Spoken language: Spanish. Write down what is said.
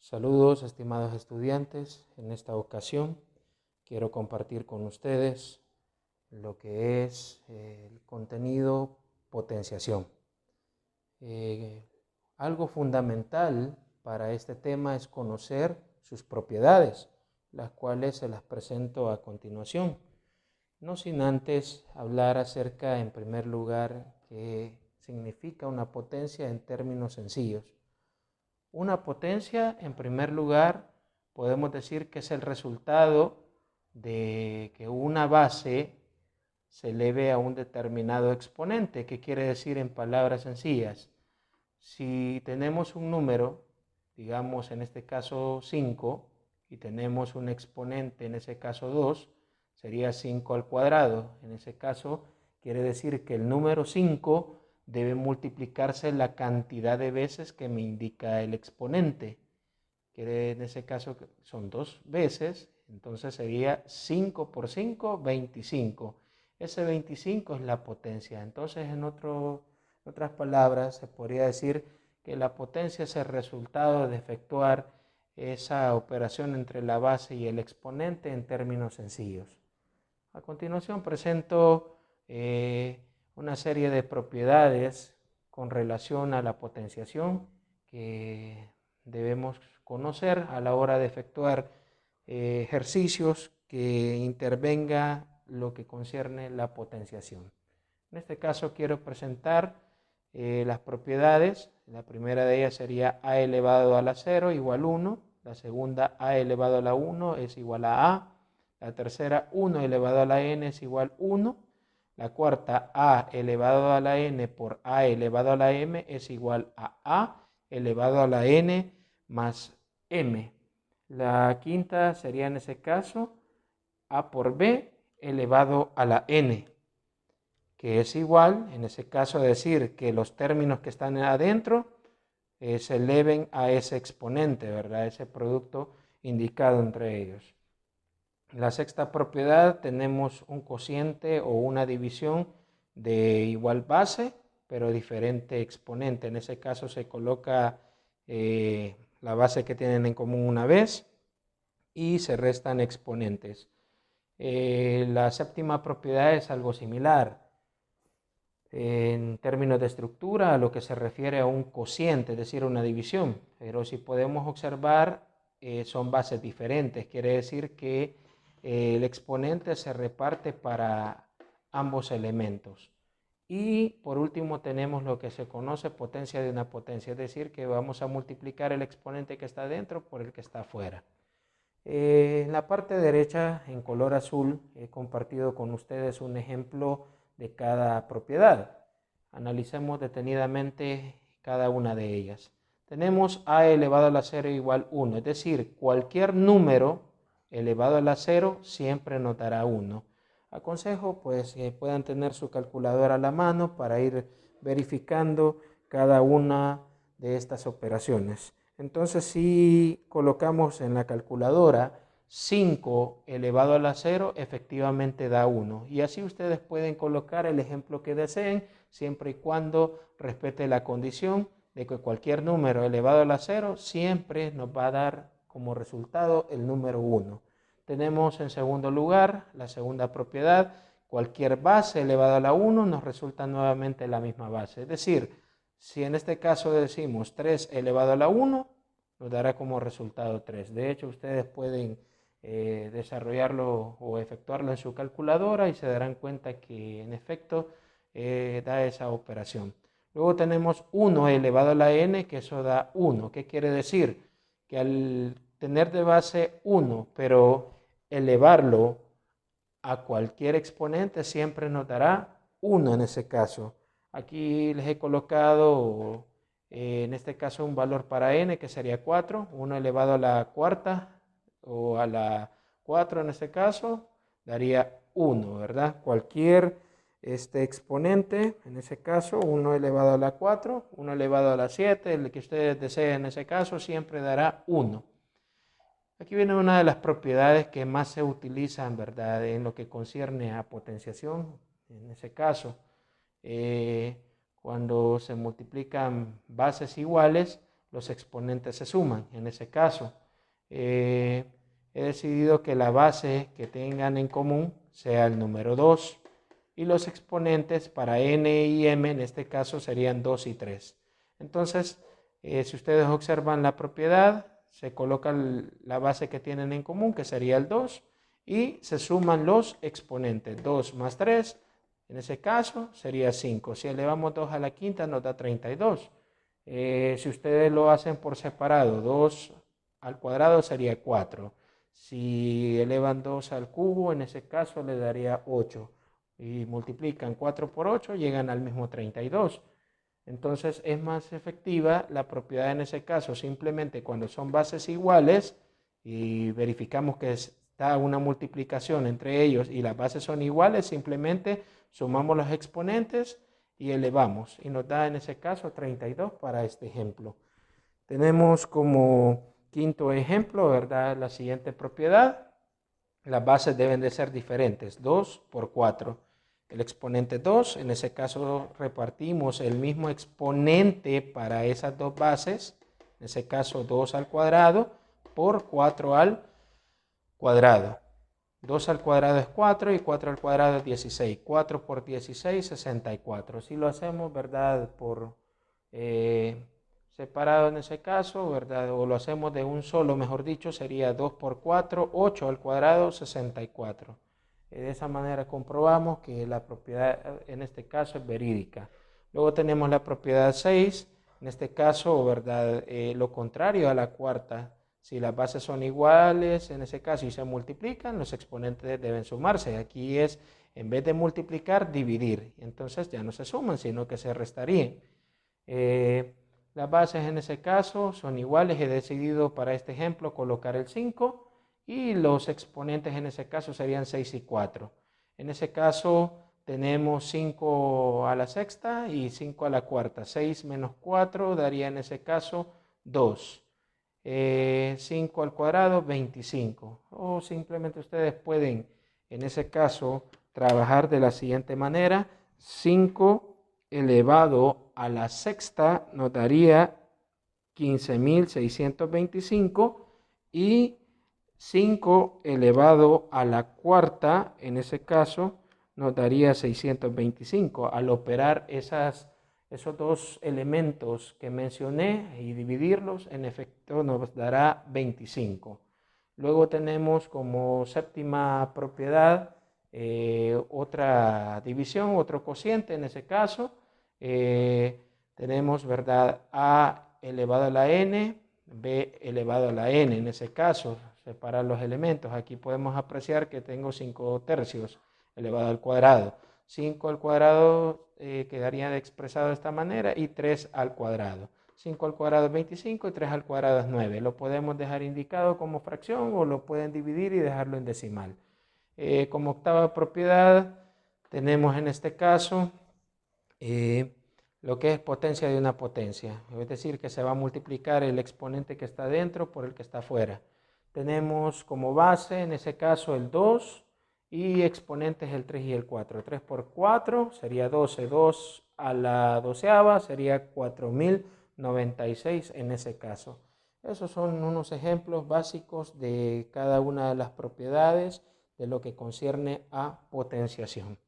Saludos, estimados estudiantes. En esta ocasión quiero compartir con ustedes lo que es el contenido potenciación. Algo fundamental para este tema es conocer sus propiedades, las cuales se las presento a continuación. No sin antes hablar acerca, en primer lugar, qué significa una potencia en términos sencillos. Una potencia, en primer lugar, podemos decir que es el resultado de que una base se eleve a un determinado exponente. ¿Qué quiere decir en palabras sencillas? Si tenemos un número, digamos en este caso 5, y tenemos un exponente, en ese caso 2, sería 5 al cuadrado. En ese caso quiere decir que el número 5 debe multiplicarse la cantidad de veces que me indica el exponente. Que en ese caso son 2 veces, entonces sería 5 por 5, 25. Ese 25 es la potencia. Entonces, en otras palabras, se podría decir que la potencia es el resultado de efectuar esa operación entre la base y el exponente en términos sencillos. A continuación presento una serie de propiedades con relación a la potenciación que debemos conocer a la hora de efectuar ejercicios que intervenga lo que concierne la potenciación. En este caso quiero presentar las propiedades. La primera de ellas sería a elevado a la 0 igual 1. La segunda, a elevado a la 1 es igual a a. La tercera, 1 elevado a la n es igual a 1. La cuarta, a elevado a la n por a elevado a la m es igual a elevado a la n más m. La quinta sería en ese caso a por b elevado a la n, que es igual, en ese caso, decir que los términos que están adentro se eleven a ese exponente, ¿verdad? Ese producto indicado entre ellos. La sexta propiedad, tenemos un cociente o una división de igual base, pero diferente exponente. En ese caso se coloca la base que tienen en común una vez y se restan exponentes. La séptima propiedad es algo similar en términos de estructura a lo que se refiere a un cociente, es decir, una división. Pero si podemos observar, son bases diferentes. Quiere decir que el exponente se reparte para ambos elementos. Y por último tenemos lo que se conoce potencia de una potencia, es decir, que vamos a multiplicar el exponente que está dentro por el que está afuera. En la parte derecha, en color azul, he compartido con ustedes un ejemplo de cada propiedad. Analicemos detenidamente cada una de ellas. Tenemos a elevado a la 0 igual 1, es decir, cualquier número elevado a la 0 siempre nos dará 1. Aconsejo pues que puedan tener su calculadora a la mano para ir verificando cada una de estas operaciones. Entonces, si colocamos en la calculadora 5 elevado a la 0, efectivamente da 1. Y así ustedes pueden colocar el ejemplo que deseen, siempre y cuando respete la condición de que cualquier número elevado a la 0 siempre nos va a dar como resultado el número 1. Tenemos en segundo lugar la segunda propiedad, cualquier base elevada a la 1 nos resulta nuevamente la misma base. Es decir, si en este caso decimos 3 elevado a la 1, nos dará como resultado 3. De hecho, ustedes pueden desarrollarlo o efectuarlo en su calculadora y se darán cuenta que en efecto da esa operación. Luego tenemos 1 elevado a la n, que eso da 1. ¿Qué quiere decir? Que al tener de base 1, pero elevarlo a cualquier exponente siempre nos dará 1 en ese caso. Aquí les he colocado en este caso un valor para n que sería 4, 1 elevado a la cuarta o a la 4 en este caso daría 1, ¿verdad? Cualquier exponente, en ese caso 1 elevado a la 4, 1 elevado a la 7, el que ustedes deseen en ese caso siempre dará 1. Aquí viene una de las propiedades que más se utilizan, ¿verdad?, en lo que concierne a potenciación. En ese caso, cuando se multiplican bases iguales, los exponentes se suman. En ese caso, he decidido que la base que tengan en común sea el número 2 y los exponentes para n y m en este caso serían 2 y 3. Entonces, si ustedes observan la propiedad, se coloca la base que tienen en común, que sería el 2, y se suman los exponentes. 2 más 3, en ese caso, sería 5. Si elevamos 2 a la quinta, nos da 32. Si ustedes lo hacen por separado, 2 al cuadrado sería 4. Si elevan 2 al cubo, en ese caso le daría 8. Y multiplican 4 por 8, llegan al mismo 32. Entonces es más efectiva la propiedad en ese caso, simplemente cuando son bases iguales y verificamos que está una multiplicación entre ellos y las bases son iguales, simplemente sumamos los exponentes y elevamos y nos da en ese caso 32 para este ejemplo. Tenemos como quinto ejemplo, ¿verdad? La siguiente propiedad. Las bases deben de ser diferentes, 2 por 4. El exponente 2, en ese caso repartimos el mismo exponente para esas dos bases, en ese caso 2 al cuadrado por 4 al cuadrado. 2 al cuadrado es 4 y 4 al cuadrado es 16. 4 por 16, 64. Si lo hacemos, ¿verdad? Por separado en ese caso, ¿verdad? O lo hacemos de un solo, mejor dicho, sería 2 por 4, 8 al cuadrado, 64. De esa manera comprobamos que la propiedad en este caso es verídica. Luego tenemos la propiedad 6, en este caso, ¿verdad? Lo contrario a la cuarta. Si las bases son iguales, en ese caso, y se multiplican, los exponentes deben sumarse. Aquí es, en vez de multiplicar, dividir. Entonces ya no se suman, sino que se restarían. Las bases en ese caso son iguales. He decidido para este ejemplo colocar el 5 y los exponentes en ese caso serían 6 y 4. En ese caso tenemos 5 a la sexta y 5 a la cuarta. 6 menos 4 daría en ese caso 2. 5 al cuadrado, 25. O simplemente ustedes pueden, en ese caso, trabajar de la siguiente manera. 5 elevado a la sexta nos daría 15.625 y 5 elevado a la cuarta, en ese caso, nos daría 625. Al operar esos dos elementos que mencioné y dividirlos, en efecto nos dará 25. Luego tenemos como séptima propiedad otra división, otro cociente en ese caso. Tenemos, ¿verdad? A elevado a la n, b elevado a la n. En ese caso, separar los elementos. Aquí podemos apreciar que tengo 5 tercios elevado al cuadrado. 5 al cuadrado quedaría expresado de esta manera y 3 al cuadrado. 5 al cuadrado es 25 y 3 al cuadrado es 9. Lo podemos dejar indicado como fracción o lo pueden dividir y dejarlo en decimal. Como octava propiedad tenemos en este caso lo que es potencia de una potencia. Es decir, que se va a multiplicar el exponente que está dentro por el que está afuera. Tenemos como base en ese caso el 2 y exponentes el 3 y el 4. 3 por 4 sería 12. 2 a la doceava sería 4096 en ese caso. Esos son unos ejemplos básicos de cada una de las propiedades de lo que concierne a potenciación.